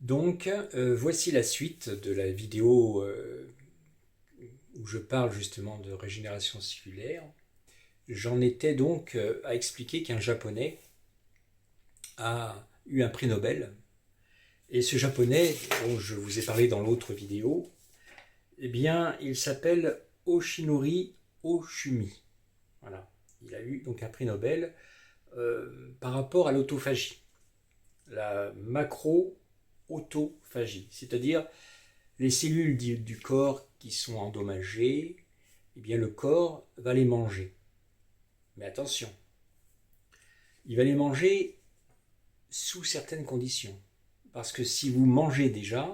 Donc, voici la suite de la vidéo où je parle justement de régénération cellulaire. J'en étais donc à expliquer qu'un Japonais a eu un prix Nobel. Et ce Japonais, dont je vous ai parlé dans l'autre vidéo, eh bien, il s'appelle Oshinori Ohshumi. Voilà. Il a eu donc un prix Nobel par rapport à l'autophagie, la macro-autophagie, c'est-à-dire les cellules du corps qui sont endommagées, eh bien le corps va les manger. Mais attention, il va les manger sous certaines conditions. Parce que si vous mangez déjà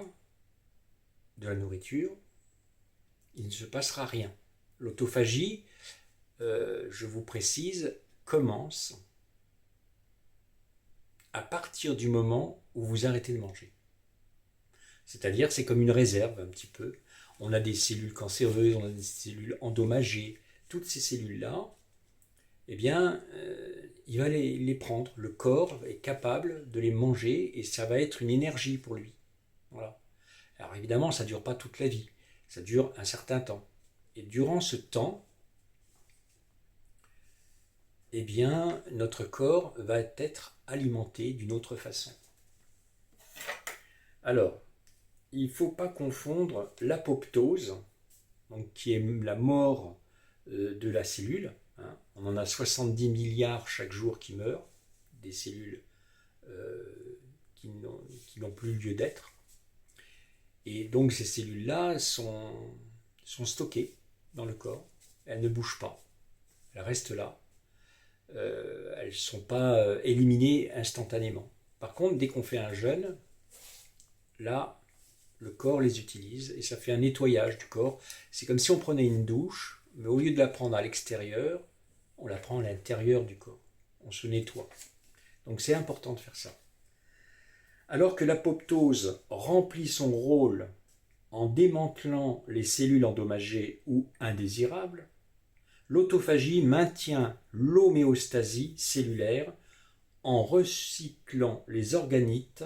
de la nourriture, il ne se passera rien. L'autophagie, je vous précise, commence à partir du moment où vous arrêtez de manger. C'est-à-dire, c'est comme une réserve un petit peu. On a des cellules cancéreuses, on a des cellules endommagées. Toutes ces cellules-là, eh bien, il va les prendre. Le corps est capable de les manger et ça va être une énergie pour lui. Voilà. Alors évidemment, ça ne dure pas toute la vie. Ça dure un certain temps. Et durant ce temps, eh bien, notre corps va être alimenté d'une autre façon. Alors, il ne faut pas confondre l'apoptose, donc qui est la mort de la cellule. Hein. On en a 70 milliards chaque jour qui meurent, des cellules qui n'ont plus lieu d'être. Et donc ces cellules-là sont stockées dans le corps, elles ne bougent pas, elles restent là, elles ne sont pas éliminées instantanément. Par contre, dès qu'on fait un jeûne, là, le corps les utilise et ça fait un nettoyage du corps. C'est comme si on prenait une douche, mais au lieu de la prendre à l'extérieur, on la prend à l'intérieur du corps. On se nettoie. Donc c'est important de faire ça. Alors que l'apoptose remplit son rôle en démantelant les cellules endommagées ou indésirables, l'autophagie maintient l'homéostasie cellulaire en recyclant les organites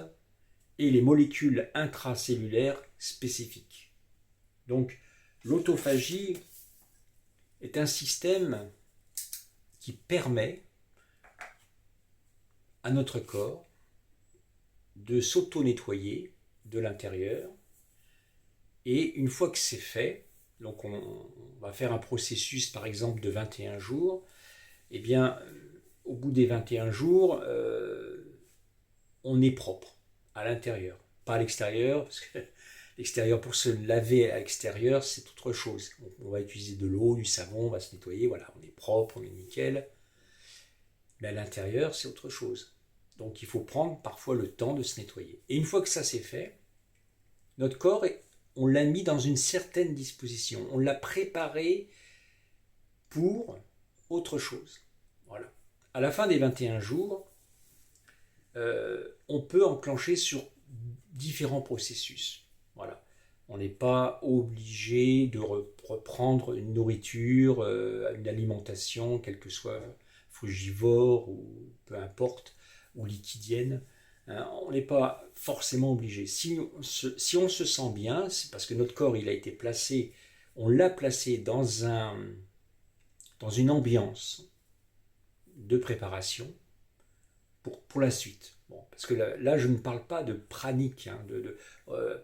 et les molécules intracellulaires spécifiques. Donc, l'autophagie est un système qui permet à notre corps de s'auto-nettoyer de l'intérieur. Et une fois que c'est fait, donc on va faire un processus par exemple de 21 jours, et bien au bout des 21 jours, on est propre à l'intérieur, pas à l'extérieur, parce que l'extérieur, pour se laver à l'extérieur, c'est autre chose. On va utiliser de l'eau, du savon, on va se nettoyer, voilà, on est propre, on est nickel. Mais à l'intérieur, c'est autre chose. Donc il faut prendre parfois le temps de se nettoyer. Et une fois que ça c'est fait, notre corps, on l'a mis dans une certaine disposition. On l'a préparé pour autre chose. Voilà. À la fin des 21 jours, on peut enclencher sur différents processus. Voilà. On n'est pas obligé de reprendre une nourriture, une alimentation, quelle que soit frugivore ou peu importe, ou liquidienne. On n'est pas forcément obligé. Si on se sent bien, c'est parce que notre corps il a été placé, on l'a placé dans une ambiance de préparation pour la suite. Bon, parce que là, je ne parle pas de pranique, hein, de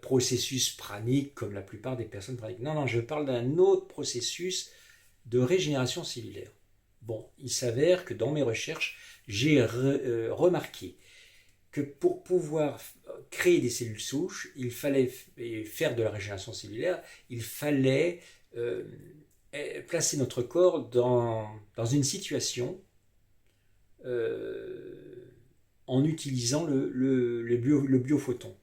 processus pranique comme la plupart des personnes praniques. Non, je parle d'un autre processus de régénération cellulaire. Bon, il s'avère que dans mes recherches, j'ai remarqué que pour pouvoir créer des cellules souches, il fallait faire de la régénération cellulaire, il fallait placer notre corps dans une situation en utilisant le biophoton.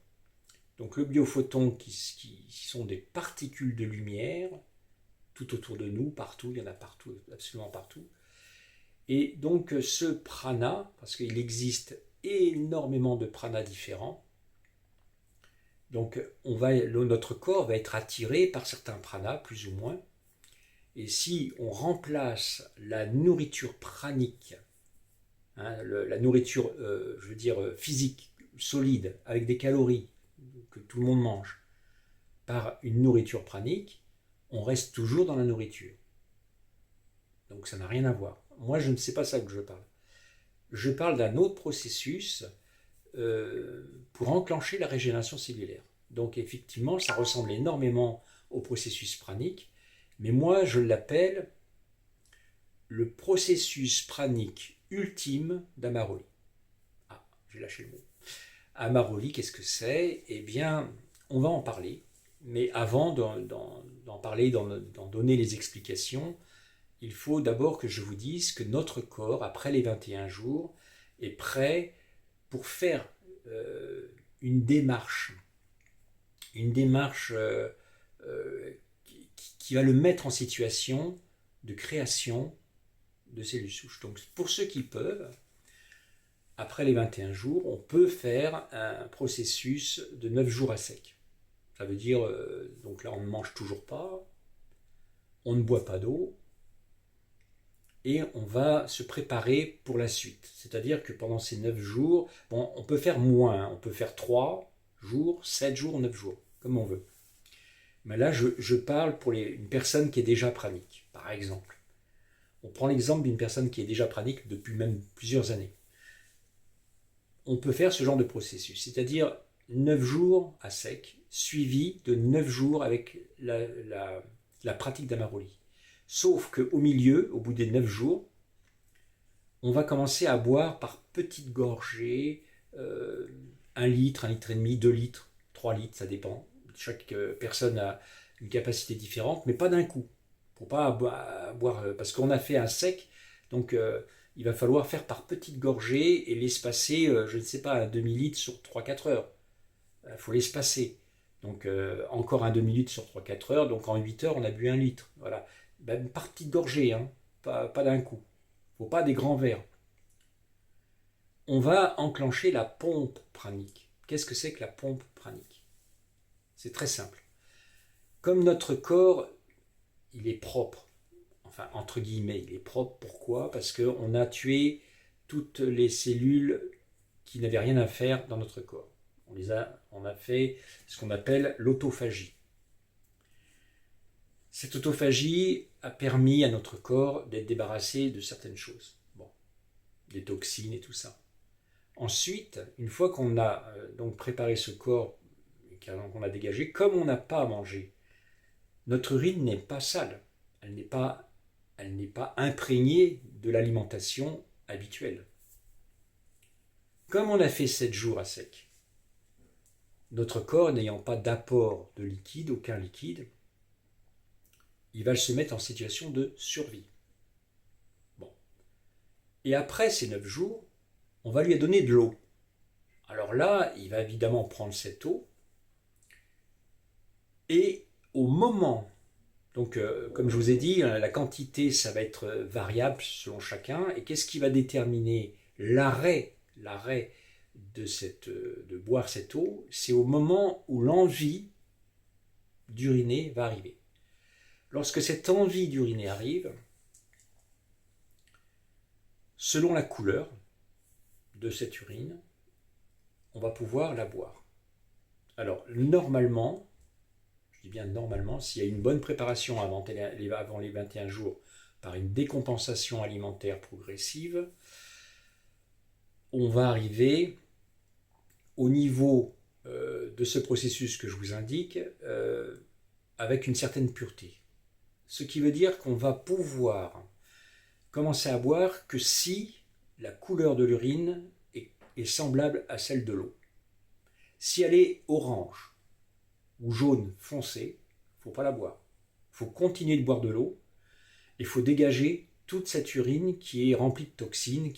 Donc le biophoton qui sont des particules de lumière tout autour de nous, partout, il y en a partout, absolument partout. Et donc ce prana, parce qu'il existe énormément de pranas différents, donc notre corps va être attiré par certains pranas, plus ou moins, et si on remplace la nourriture pranique, hein, la nourriture, je veux dire, physique, solide, avec des calories, que tout le monde mange, par une nourriture pranique, on reste toujours dans la nourriture. Donc ça n'a rien à voir. Moi, je ne sais pas ça que je parle. Je parle d'un autre processus pour enclencher la régénération cellulaire. Donc effectivement, ça ressemble énormément au processus pranique, mais moi, je l'appelle le processus pranique ultime d'Amaroli. Ah, j'ai lâché le mot. Amaroli, qu'est-ce que c'est? Eh bien, on va en parler, mais avant d'en parler, d'en donner les explications, il faut d'abord que je vous dise que notre corps, après les 21 jours, est prêt pour faire une démarche qui va le mettre en situation de création de cellules souches. Donc pour ceux qui peuvent, après les 21 jours, on peut faire un processus de 9 jours à sec. Ça veut dire, donc là on ne mange toujours pas, on ne boit pas d'eau, et on va se préparer pour la suite. C'est-à-dire que pendant ces 9 jours, bon, on peut faire moins, on peut faire 3 jours, 7 jours, 9 jours, comme on veut. Mais là, je parle pour une personne qui est déjà pranique, par exemple. On prend l'exemple d'une personne qui est déjà pranique depuis même plusieurs années. On peut faire ce genre de processus, c'est-à-dire 9 jours à sec, suivi de 9 jours avec la pratique d'Amaroli. Sauf qu'au milieu, au bout des 9 jours, on va commencer à boire par petites gorgées, 1 litre, 1 litre et demi, 2 litres, 3 litres, ça dépend. Chaque personne a une capacité différente, mais pas d'un coup. Il ne faut pas boire, parce qu'on a fait un sec, donc il va falloir faire par petites gorgées et l'espacer, je ne sais pas, un demi-litre sur 3-4 heures. Il faut l'espacer. Donc encore un demi-litre sur 3-4 heures, donc en 8 heures, on a bu 1 litre. Voilà. Ben, par petites gorgées, hein, pas d'un coup. Il ne faut pas des grands verres. On va enclencher la pompe pranique. Qu'est-ce que c'est que la pompe pranique? C'est très simple. Comme notre corps, il est propre, enfin entre guillemets, il est propre. Pourquoi? Parce qu'on a tué toutes les cellules qui n'avaient rien à faire dans notre corps. On a fait ce qu'on appelle l'autophagie. Cette autophagie a permis à notre corps d'être débarrassé de certaines choses. Bon, des toxines et tout ça. Ensuite, une fois qu'on a donc préparé ce corps, qu'on a dégagé, comme on n'a pas à manger, notre urine n'est pas sale. Elle n'est pas imprégnée de l'alimentation habituelle. Comme on a fait 7 jours à sec, notre corps n'ayant pas d'apport de liquide, aucun liquide, il va se mettre en situation de survie. Bon. Et après ces 9 jours, on va lui donner de l'eau. Alors là, il va évidemment prendre cette eau, et au moment, donc comme je vous ai dit, la quantité, ça va être variable selon chacun, et qu'est-ce qui va déterminer l'arrêt de boire cette eau? C'est au moment où l'envie d'uriner va arriver. Lorsque cette envie d'uriner arrive, selon la couleur de cette urine, on va pouvoir la boire. Alors, normalement, je dis bien normalement, s'il y a une bonne préparation avant les 21 jours par une décompensation alimentaire progressive, on va arriver au niveau de ce processus que je vous indique avec une certaine pureté. Ce qui veut dire qu'on va pouvoir commencer à boire que si la couleur de l'urine est semblable à celle de l'eau. Si elle est orange ou jaune foncé, il ne faut pas la boire. Il faut continuer de boire de l'eau et il faut dégager toute cette urine qui est remplie de toxines.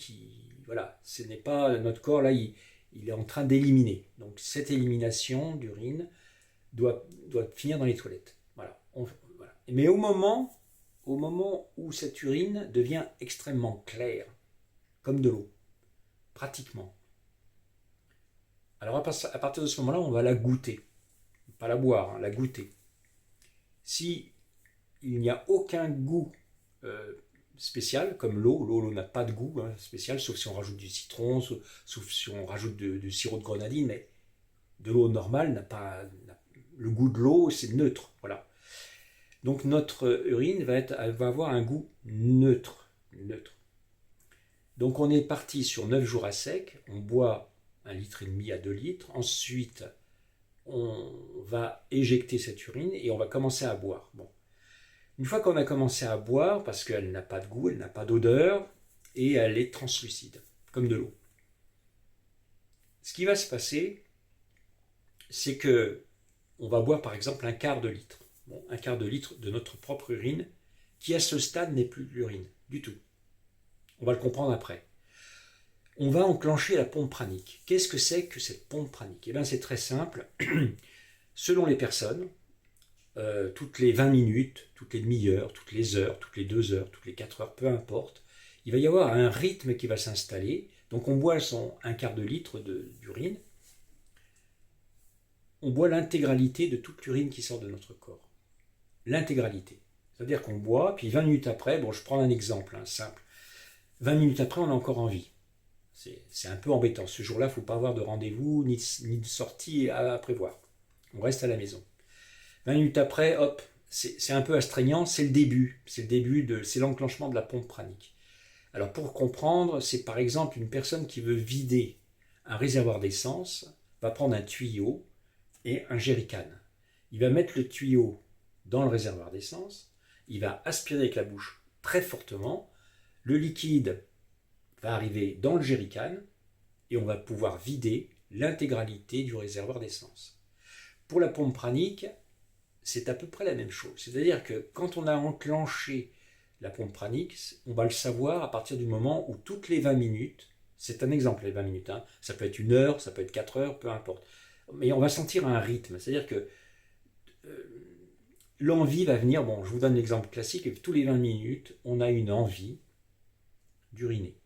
Voilà, ce n'est pas notre corps, là, il est en train d'éliminer. Donc cette élimination d'urine doit finir dans les toilettes. Voilà. Mais au moment où cette urine devient extrêmement claire, comme de l'eau, pratiquement, alors à partir de ce moment-là, on va la goûter. Pas la boire, hein, la goûter. Si il n'y a aucun goût spécial, comme l'eau n'a pas de goût spécial, sauf si on rajoute du citron, sauf si on rajoute du sirop de grenadine, mais De l'eau normale n'a pas... Le goût de l'eau, c'est neutre. Voilà. Donc notre urine va avoir un goût neutre. Donc on est parti sur 9 jours à sec, on boit 1,5 litre à 2 litres, ensuite on va éjecter cette urine et on va commencer à boire. Bon. Une fois qu'on a commencé à boire, parce qu'elle n'a pas de goût, elle n'a pas d'odeur, et elle est translucide, comme de l'eau. Ce qui va se passer, c'est que on va boire par exemple 1/4 de litre. Bon, 1/4 de litre de notre propre urine, qui à ce stade n'est plus de l'urine, du tout. On va le comprendre après. On va enclencher la pompe pranique. Qu'est-ce que c'est que cette pompe pranique? Eh bien, c'est très simple. Selon les personnes, toutes les 20 minutes, toutes les demi-heures, toutes les heures, toutes les 2 heures, toutes les 4 heures, peu importe, il va y avoir un rythme qui va s'installer. Donc on boit son 1/4 de litre d'urine. On boit l'intégralité de toute l'urine qui sort de notre corps. L'intégralité. C'est-à-dire qu'on boit, puis 20 minutes après, bon, je prends un exemple simple. 20 minutes après, on a encore envie. C'est un peu embêtant. Ce jour-là, il ne faut pas avoir de rendez-vous ni de sortie à prévoir. On reste à la maison. 20 minutes après, hop, c'est un peu astreignant, c'est le début. C'est l'enclenchement de la pompe pranique. Alors pour comprendre, c'est par exemple une personne qui veut vider un réservoir d'essence, va prendre un tuyau et un jerrycan. Il va mettre le tuyau dans le réservoir d'essence, il va aspirer avec la bouche très fortement, le liquide va arriver dans le jerrycan et on va pouvoir vider l'intégralité du réservoir d'essence. Pour la pompe pranique, c'est à peu près la même chose. C'est-à-dire que quand on a enclenché la pompe pranique, on va le savoir à partir du moment où toutes les 20 minutes, c'est un exemple les 20 minutes, ça peut être 1 heure, ça peut être 4 heures, peu importe. Mais on va sentir un rythme, c'est-à-dire que l'envie va venir, bon je vous donne l'exemple classique, tous les 20 minutes, on a une envie d'uriner.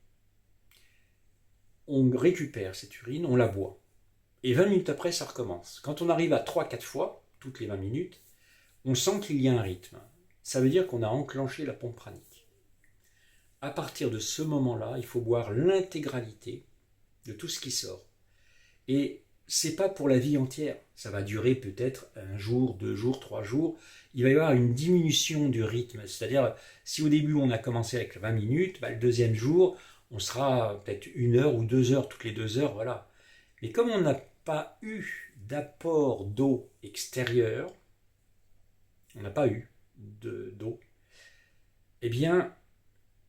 On récupère cette urine, on la boit. Et 20 minutes après, ça recommence. Quand on arrive à 3-4 fois, toutes les 20 minutes, on sent qu'il y a un rythme. Ça veut dire qu'on a enclenché la pompe pranique. À partir de ce moment-là, il faut boire l'intégralité de tout ce qui sort. Et c'est pas pour la vie entière. Ça va durer peut-être 1 jour, 2 jours, 3 jours. Il va y avoir une diminution du rythme. C'est-à-dire, si au début on a commencé avec 20 minutes, le deuxième jour, on sera peut-être 1 heure ou 2 heures, toutes les 2 heures, voilà. Mais comme on n'a pas eu d'apport d'eau extérieure, on n'a pas eu d'eau, eh bien,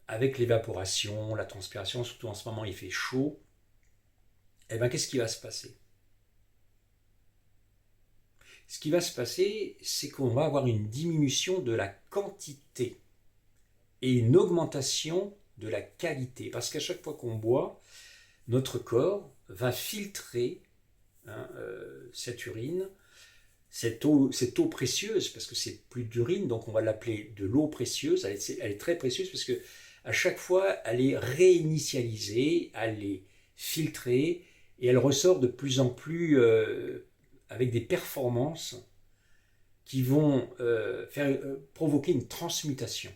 avec l'évaporation, la transpiration, surtout en ce moment il fait chaud, eh bien qu'est-ce qui va se passer? Ce qui va se passer, c'est qu'on va avoir une diminution de la quantité et une augmentation de la qualité. Parce qu'à chaque fois qu'on boit, notre corps va filtrer cette urine, cette eau précieuse, parce que c'est plus d'urine, donc on va l'appeler de l'eau précieuse. Elle est très précieuse parce que à chaque fois, elle est réinitialisée, elle est filtrée et elle ressort de plus en plus avec des performances qui vont provoquer une transmutation.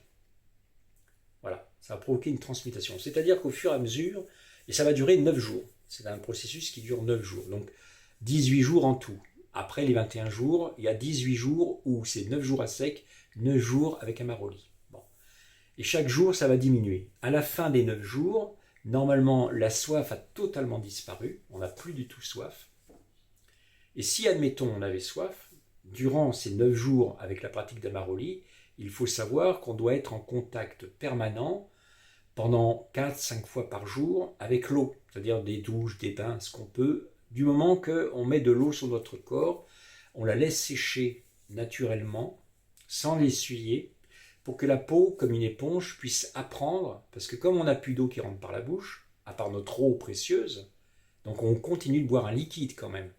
Voilà, ça va provoquer une transmutation. C'est-à-dire qu'au fur et à mesure, et ça va durer 9 jours. C'est un processus qui dure 9 jours. Donc 18 jours en tout. Après les 21 jours, il y a 18 jours où c'est 9 jours à sec, 9 jours avec amaroli. Bon. Et chaque jour, ça va diminuer. À la fin des 9 jours, normalement, la soif a totalement disparu. On n'a plus du tout soif. Et si, admettons, on avait soif, durant ces 9 jours avec la pratique d'amaroli, il faut savoir qu'on doit être en contact permanent pendant 4-5 fois par jour avec l'eau, c'est-à-dire des douches, des bains, ce qu'on peut. Du moment qu'on met de l'eau sur notre corps, on la laisse sécher naturellement, sans l'essuyer, pour que la peau, comme une éponge, puisse apprendre, parce que comme on n'a plus d'eau qui rentre par la bouche, à part notre eau précieuse, donc on continue de boire un liquide quand même.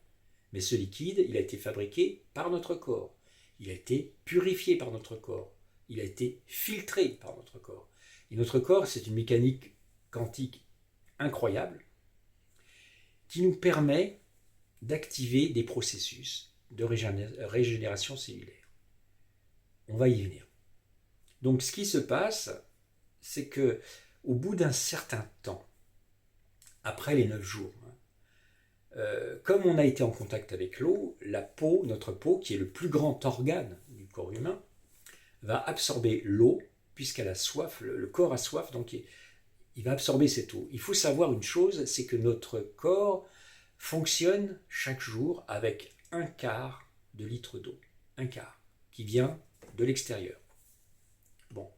Mais ce liquide, il a été fabriqué par notre corps. Il a été purifié par notre corps. Il a été filtré par notre corps. Et notre corps, c'est une mécanique quantique incroyable qui nous permet d'activer des processus de régénération cellulaire. On va y venir. Donc ce qui se passe, c'est que au bout d'un certain temps, après les 9 jours, Comme on a été en contact avec l'eau, la peau, notre peau, qui est le plus grand organe du corps humain, va absorber l'eau, puisqu'elle a soif, le corps a soif, donc il va absorber cette eau. Il faut savoir une chose, c'est que notre corps fonctionne chaque jour avec 1/4 de litre d'eau. 1/4, qui vient de l'extérieur. Bon.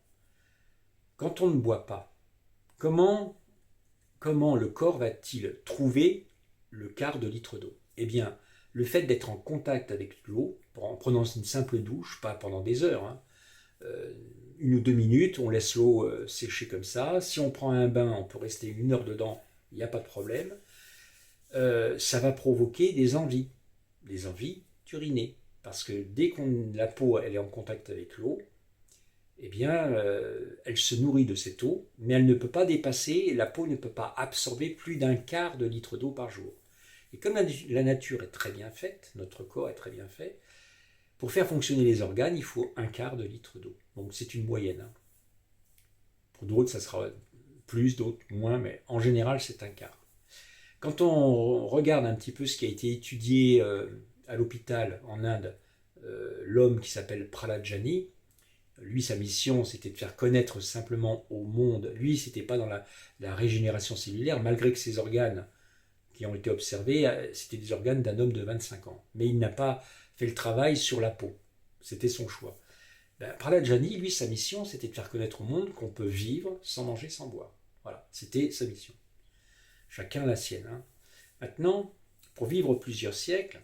Quand on ne boit pas, comment le corps va-t-il trouver le quart de litre d'eau? Eh bien, le fait d'être en contact avec l'eau, en prenant une simple douche, pas pendant des heures, 1 ou 2 minutes, on laisse l'eau sécher comme ça. Si on prend un bain, on peut rester 1 heure dedans, il n'y a pas de problème. Ça va provoquer des envies d'uriner. Parce que dès que la peau elle est en contact avec l'eau, eh bien, elle se nourrit de cette eau, mais elle ne peut pas dépasser, la peau ne peut pas absorber plus d'1/4 de litre d'eau par jour. Et comme la nature est très bien faite, notre corps est très bien fait, pour faire fonctionner les organes, il faut 1/4 de litre d'eau. Donc c'est une moyenne. Pour d'autres, ça sera plus, d'autres moins, mais en général, c'est 1/4. Quand on regarde un petit peu ce qui a été étudié à l'hôpital en Inde, l'homme qui s'appelle Prahlad Jani, lui, sa mission, c'était de faire connaître simplement au monde. Lui, c'était pas dans la régénération cellulaire, malgré que ses organes qui ont été observés, c'était des organes d'un homme de 25 ans. Mais il n'a pas fait le travail sur la peau. C'était son choix. Prahlad Jani, lui, sa mission, c'était de faire connaître au monde qu'on peut vivre sans manger, sans boire. Voilà, c'était sa mission. Chacun la sienne. Maintenant, pour vivre plusieurs siècles,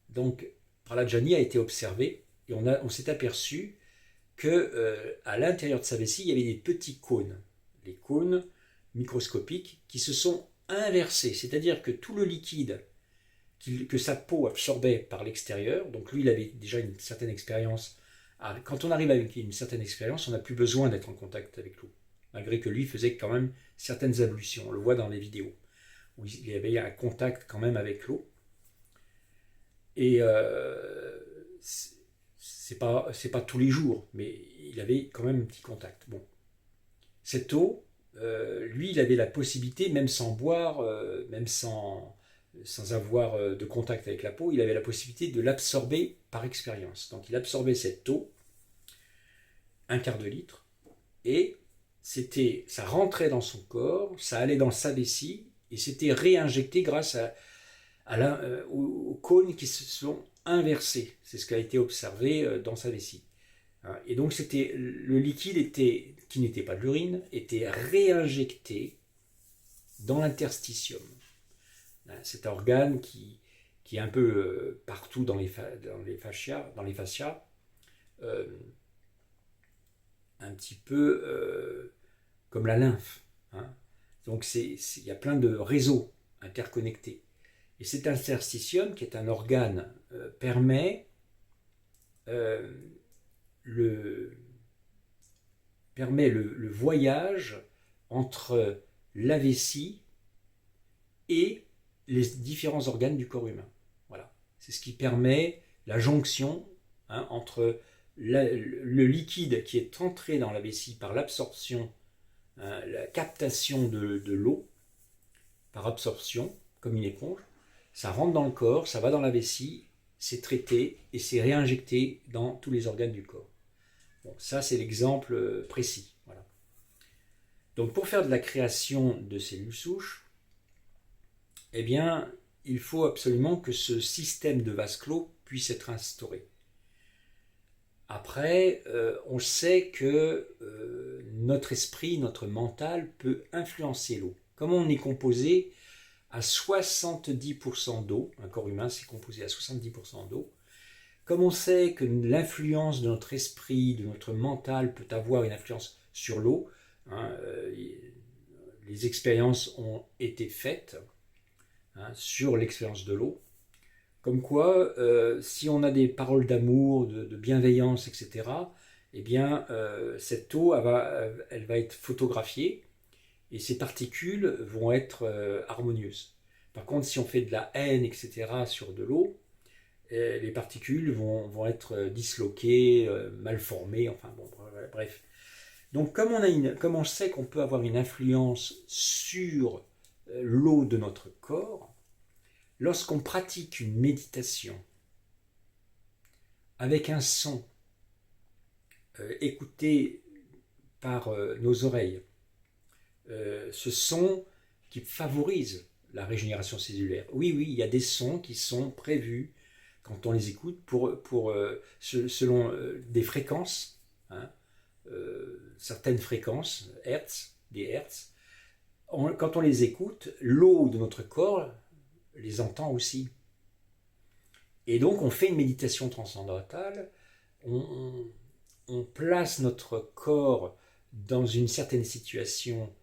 donc Prahlad Jani a été observé et on s'est aperçu qu'à l'intérieur de sa vessie, il y avait des petits cônes, les cônes microscopiques qui se sont inversés, c'est-à-dire que tout le liquide que sa peau absorbait par l'extérieur, donc lui il avait déjà une certaine expérience. Quand on arrive avec une certaine expérience, on n'a plus besoin d'être en contact avec l'eau, malgré que lui faisait quand même certaines ablutions, on le voit dans les vidéos, où il y avait un contact quand même avec l'eau. Et c'est pas tous les jours, mais il avait quand même un petit contact. Bon. Cette eau, lui, il avait la possibilité, même sans boire, même sans avoir de contact avec la peau, il avait la possibilité de l'absorber par expérience. Donc il absorbait cette eau, 1/4 de litre, et ça rentrait dans son corps, ça allait dans sa vessie, et c'était réinjecté grâce aux cônes qui se sont inversés. C'est ce qui a été observé dans sa vessie. Et donc le liquide qui n'était pas de l'urine, était réinjecté dans l'interstitium. Cet organe qui est un peu partout dans les fascias, un petit peu comme la lymphe. Donc il y a plein de réseaux interconnectés. Et cet interstitium, qui est un organe, permet le voyage entre la vessie et les différents organes du corps humain. Voilà. C'est ce qui permet la jonction entre le liquide qui est entré dans la vessie par l'absorption, la captation de l'eau par absorption, comme une éponge. Ça rentre dans le corps, ça va dans la vessie, c'est traité et c'est réinjecté dans tous les organes du corps. Bon, ça, c'est l'exemple précis. Voilà. Donc, pour faire de la création de cellules souches, eh bien, il faut absolument que ce système de vase clos puisse être instauré. Après, on sait que notre esprit, notre mental peut influencer l'eau. Comme on est composé à 70% d'eau, un corps humain c'est composé à 70% d'eau, comme on sait que l'influence de notre esprit, de notre mental peut avoir une influence sur l'eau, les expériences ont été faites sur l'expérience de l'eau, comme quoi si on a des paroles d'amour, de bienveillance, etc., eh bien cette eau elle va être photographiée et ces particules vont être harmonieuses. Par contre, si on fait de la haine, etc., sur de l'eau, les particules vont être disloquées, mal formées, enfin bon, bref. Donc comme on sait qu'on peut avoir une influence sur l'eau de notre corps, lorsqu'on pratique une méditation avec un son écouté par nos oreilles, ce son qui favorise la régénération cellulaire. Oui, il y a des sons qui sont prévus quand on les écoute selon des fréquences, hein, certaines fréquences, des hertz. Quand on les écoute, l'eau de notre corps les entend aussi. Et donc on fait une méditation transcendantale, on place notre corps dans une certaine situation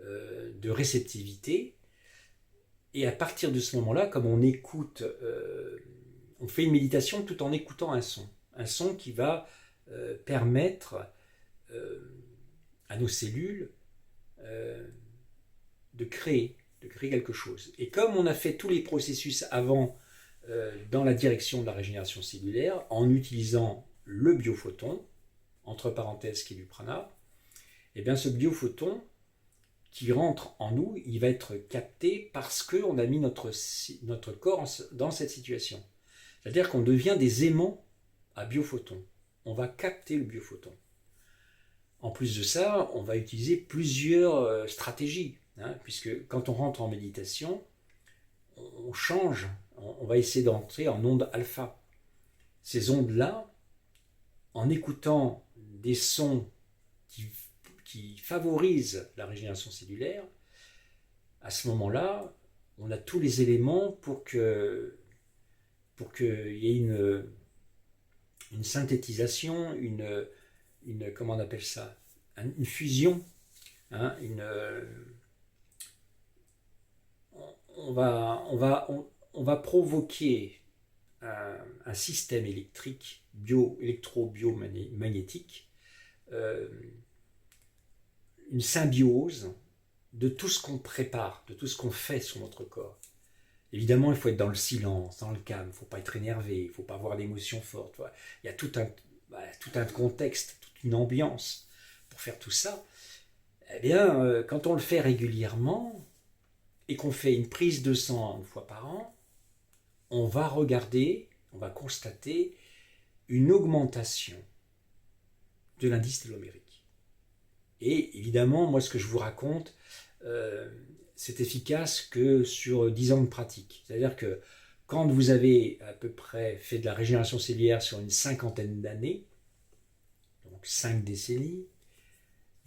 de réceptivité, et à partir de ce moment-là, comme on écoute, on fait une méditation tout en écoutant un son qui va permettre à nos cellules de créer quelque chose. Et comme on a fait tous les processus avant dans la direction de la régénération cellulaire, en utilisant le biophoton, entre parenthèses qui est du prana, et bien ce biophoton qui rentre en nous, il va être capté parce qu'on a mis notre corps dans cette situation. C'est-à-dire qu'on devient des aimants à biophotons. On va capter le biophoton. En plus de ça, on va utiliser plusieurs stratégies, hein, puisque quand on rentre en méditation, on change, on va essayer d'entrer en onde alpha. Ces ondes-là, en écoutant des sons qui favorisent la régénération cellulaire, à ce moment-là, on a tous les éléments pour qu'il y ait une synthétisation, comment on appelle ça, une fusion, hein, on va provoquer un système électrique, électro-biomagnétique, une symbiose de tout ce qu'on prépare, de tout ce qu'on fait sur notre corps. Évidemment, il faut être dans le silence, dans le calme, il ne faut pas être énervé, il ne faut pas avoir d'émotions fortes. Voilà. Il y a tout un contexte, toute une ambiance pour faire tout ça. Eh bien, quand on le fait régulièrement et qu'on fait une prise de sang une fois par an, on va constater une augmentation de l'indice télomérique. Et évidemment, moi, ce que je vous raconte, c'est efficace que sur 10 ans de pratique. C'est-à-dire que quand vous avez à peu près fait de la régénération cellulaire sur une 50aine d'années, donc 5 décennies,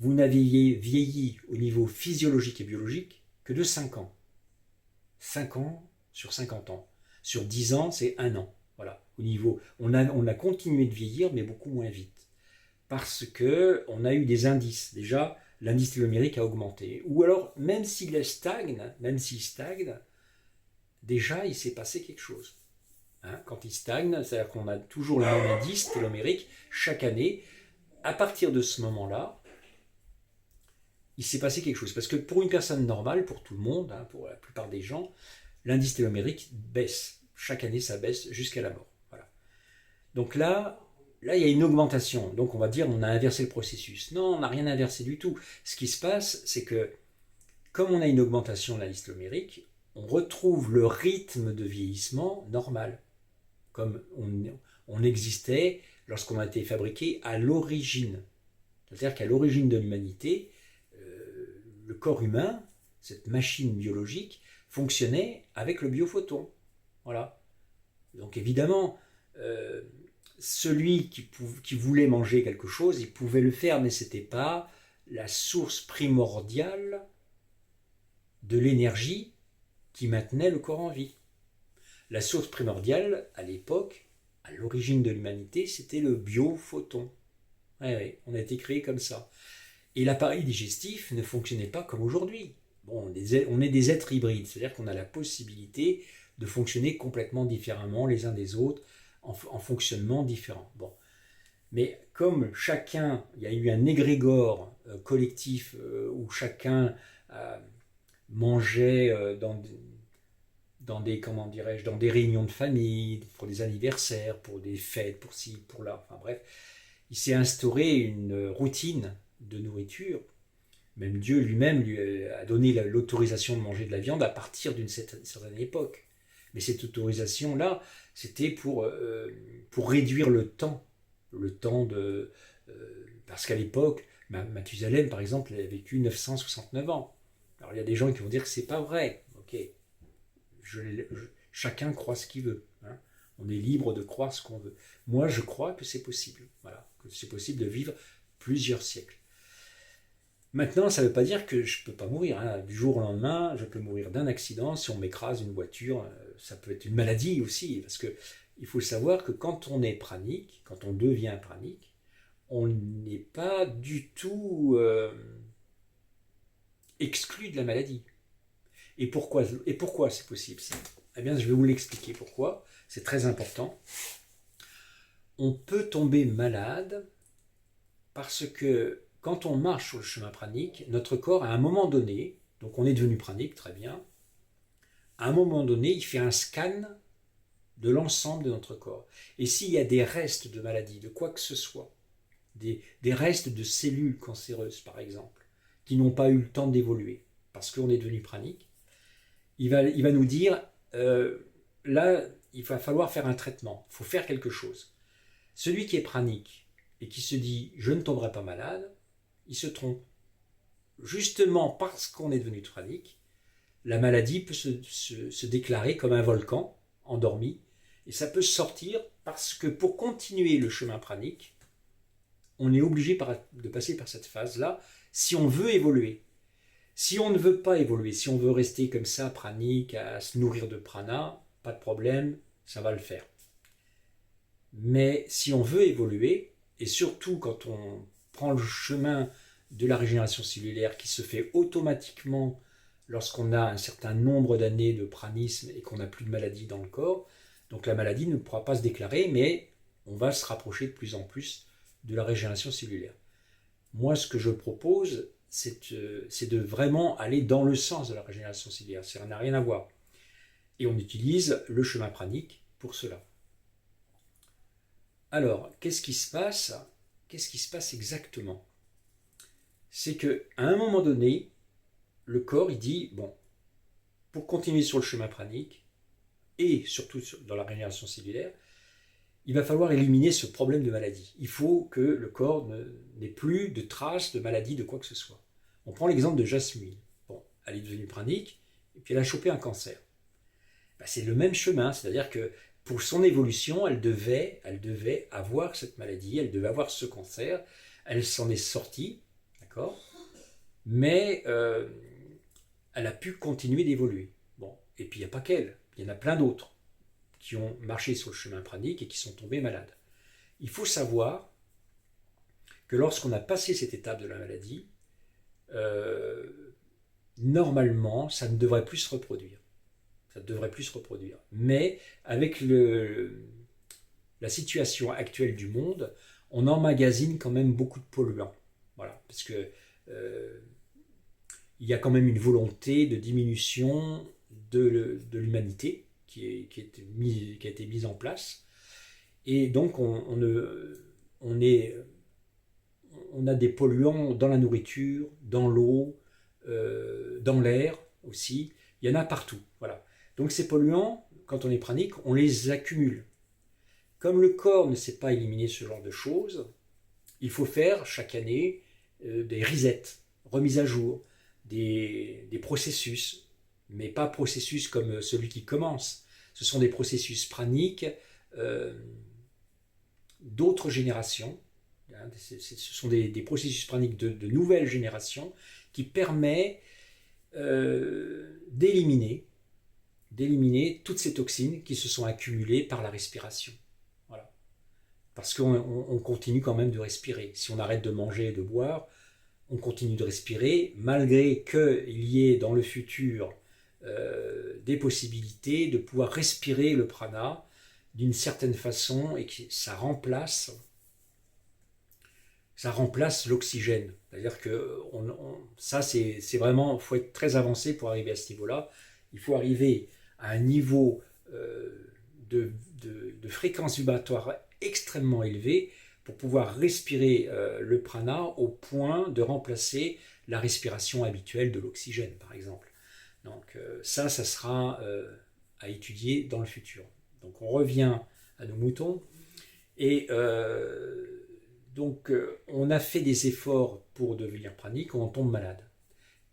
vous n'aviez vieilli au niveau physiologique et biologique que de 5 ans. 5 ans sur 50 ans. Sur 10 ans, c'est 1 an. Voilà. Au niveau, on a continué de vieillir, mais beaucoup moins vite. Parce qu'on a eu des indices. Déjà, l'indice télomérique a augmenté. Ou alors, même s'il stagne, déjà, il s'est passé quelque chose. Hein, quand il stagne, c'est-à-dire qu'on a toujours le même indice télomérique chaque année. À partir de ce moment-là, il s'est passé quelque chose. Parce que pour une personne normale, pour tout le monde, hein, pour la plupart des gens, l'indice télomérique baisse. Chaque année, ça baisse jusqu'à la mort. Voilà. Donc là, il y a une augmentation. Donc on va dire on a inversé le processus. Non, on n'a rien inversé du tout. Ce qui se passe, c'est que comme on a une augmentation de l'indice télomérique, on retrouve le rythme de vieillissement normal. Comme on existait lorsqu'on a été fabriqué à l'origine. C'est-à-dire qu'à l'origine de l'humanité, le corps humain, cette machine biologique, fonctionnait avec le biophoton. Voilà. Donc évidemment, celui qui voulait manger quelque chose, il pouvait le faire, mais ce n'était pas la source primordiale de l'énergie qui maintenait le corps en vie. La source primordiale, à l'époque, à l'origine de l'humanité, c'était le biophoton. Ouais, on a été créé comme ça. Et l'appareil digestif ne fonctionnait pas comme aujourd'hui. Bon, on est des êtres hybrides, c'est-à-dire qu'on a la possibilité de fonctionner complètement différemment les uns des autres, en fonctionnement différent. Bon. Mais comme chacun, il y a eu un égrégore collectif où chacun mangeait dans des réunions de famille, pour des anniversaires, pour des fêtes, pour ci, pour là, enfin bref, il s'est instauré une routine de nourriture. Même Dieu lui-même lui a donné l'autorisation de manger de la viande à partir d'une certaine époque. Mais cette autorisation-là, c'était pour réduire le temps de... parce qu'à l'époque, Mathusalem, par exemple, il a vécu 969 ans. Alors il y a des gens qui vont dire que c'est pas vrai. Ok, chacun croit ce qu'il veut. Hein. On est libre de croire ce qu'on veut. Moi, je crois que c'est possible. Voilà, que c'est possible de vivre plusieurs siècles. Maintenant, ça ne veut pas dire que je ne peux pas mourir. Hein. Du jour au lendemain, je peux mourir d'un accident. Si on m'écrase une voiture, ça peut être une maladie aussi. Parce qu'il faut savoir que quand on est pranique, quand on devient pranique, on n'est pas du tout exclu de la maladie. Et pourquoi c'est possible ça? Eh bien, je vais vous l'expliquer pourquoi. C'est très important. On peut tomber malade parce que quand on marche sur le chemin pranique, notre corps, à un moment donné, donc on est devenu pranique, très bien, à un moment donné, il fait un scan de l'ensemble de notre corps. Et s'il y a des restes de maladie, de quoi que ce soit, des restes de cellules cancéreuses, par exemple, qui n'ont pas eu le temps d'évoluer, parce qu'on est devenu pranique, il va nous dire, là, il va falloir faire un traitement, il faut faire quelque chose. Celui qui est pranique et qui se dit « je ne tomberai pas malade », il se trompe. Justement parce qu'on est devenu pranique, la maladie peut se déclarer comme un volcan endormi, et ça peut sortir parce que pour continuer le chemin pranique, on est obligé de passer par cette phase-là si on veut évoluer. Si on ne veut pas évoluer, si on veut rester comme ça, pranique, à se nourrir de prana, pas de problème, ça va le faire. Mais si on veut évoluer, et surtout quand on prend le chemin de la régénération cellulaire qui se fait automatiquement lorsqu'on a un certain nombre d'années de pranisme et qu'on n'a plus de maladie dans le corps, donc la maladie ne pourra pas se déclarer, mais on va se rapprocher de plus en plus de la régénération cellulaire. Moi, ce que je propose, c'est de vraiment aller dans le sens de la régénération cellulaire. Ça n'a rien à voir. Et on utilise le chemin pranique pour cela. Alors, qu'est-ce qui se passe? Qu'est-ce qui se passe exactement? C'est qu'à un moment donné, le corps, il dit, bon, pour continuer sur le chemin pranique, et surtout dans la régénération cellulaire, il va falloir éliminer ce problème de maladie. Il faut que le corps n'ait plus de traces de maladie, de quoi que ce soit. On prend l'exemple de Jasmine. Bon, elle est devenue pranique, et puis elle a chopé un cancer. Ben, c'est le même chemin, c'est-à-dire que pour son évolution, elle devait avoir cette maladie, elle devait avoir ce cancer, elle s'en est sortie, d'accord, mais elle a pu continuer d'évoluer. Bon, et puis il n'y a pas qu'elle, il y en a plein d'autres qui ont marché sur le chemin pranique et qui sont tombés malades. Il faut savoir que lorsqu'on a passé cette étape de la maladie, normalement, ça ne devrait plus se reproduire. Ça ne devrait plus se reproduire. Mais avec la situation actuelle du monde, on emmagasine quand même beaucoup de polluants. Voilà, parce que il y a quand même une volonté de diminution de l'humanité qui a été mise en place. Et donc, on a des polluants dans la nourriture, dans l'eau, dans l'air aussi. Il y en a partout. Voilà. Donc, ces polluants, quand on est pranique, on les accumule. Comme le corps ne sait pas éliminer ce genre de choses, il faut faire chaque année des resets, remises à jour, des processus, mais pas processus comme celui qui commence. Ce sont des processus praniques d'autres générations. Ce sont des processus praniques de nouvelles générations qui permettent d'éliminer toutes ces toxines qui se sont accumulées par la respiration. Voilà. Parce qu'on continue quand même de respirer. Si on arrête de manger et de boire, on continue de respirer, malgré qu'il y ait dans le futur des possibilités de pouvoir respirer le prana d'une certaine façon et que ça remplace l'oxygène. C'est-à-dire que ça, c'est vraiment, il faut être très avancé pour arriver à ce niveau-là. Il faut arriver à un niveau de fréquence vibratoire extrêmement élevé pour pouvoir respirer le prana au point de remplacer la respiration habituelle de l'oxygène, par exemple. Donc ça sera à étudier dans le futur. Donc on revient à nos moutons, et on a fait des efforts pour devenir pranique, on tombe malade.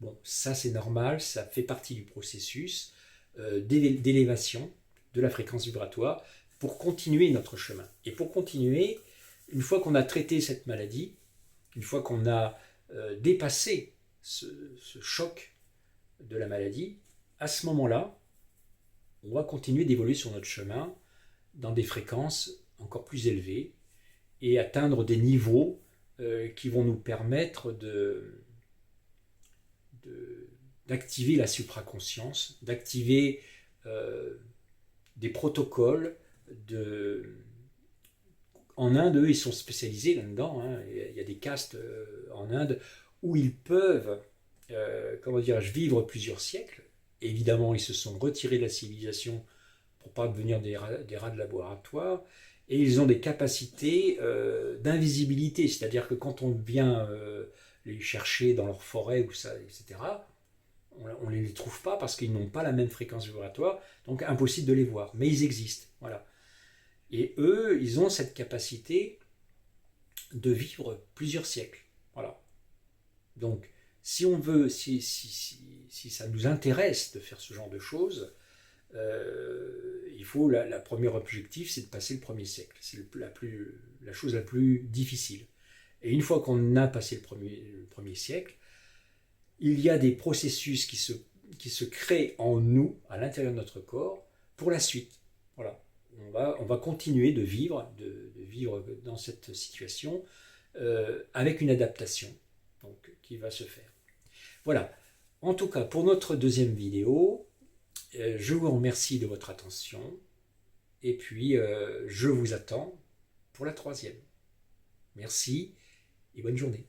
Bon, ça c'est normal, ça fait partie du processus d'élévation de la fréquence vibratoire pour continuer notre chemin. Et pour continuer, une fois qu'on a traité cette maladie, une fois qu'on a dépassé ce choc de la maladie, à ce moment-là, on va continuer d'évoluer sur notre chemin dans des fréquences encore plus élevées et atteindre des niveaux qui vont nous permettre d'activer la supraconscience, d'activer des protocoles. En Inde, eux, ils sont spécialisés là-dedans. Hein. Il y a des castes en Inde où ils peuvent vivre plusieurs siècles. Évidemment, ils se sont retirés de la civilisation pour ne pas devenir des rats de laboratoire. Et ils ont des capacités d'invisibilité. C'est-à-dire que quand on vient les chercher dans leur forêt, etc., on ne les trouve pas parce qu'ils n'ont pas la même fréquence vibratoire. Donc impossible de les voir. Mais ils existent. Voilà. Et eux, ils ont cette capacité de vivre plusieurs siècles. Voilà. Donc, si on veut, si ça nous intéresse de faire ce genre de choses, il faut, la première objectif, c'est de passer le premier siècle. C'est la chose la plus difficile. Et une fois qu'on a passé le premier siècle, il y a des processus qui se créent en nous, à l'intérieur de notre corps, pour la suite. Voilà. On va continuer de vivre dans cette situation avec une adaptation qui va se faire. Voilà. En tout cas, pour notre deuxième vidéo, je vous remercie de votre attention et puis je vous attends pour la troisième. Merci et bonne journée.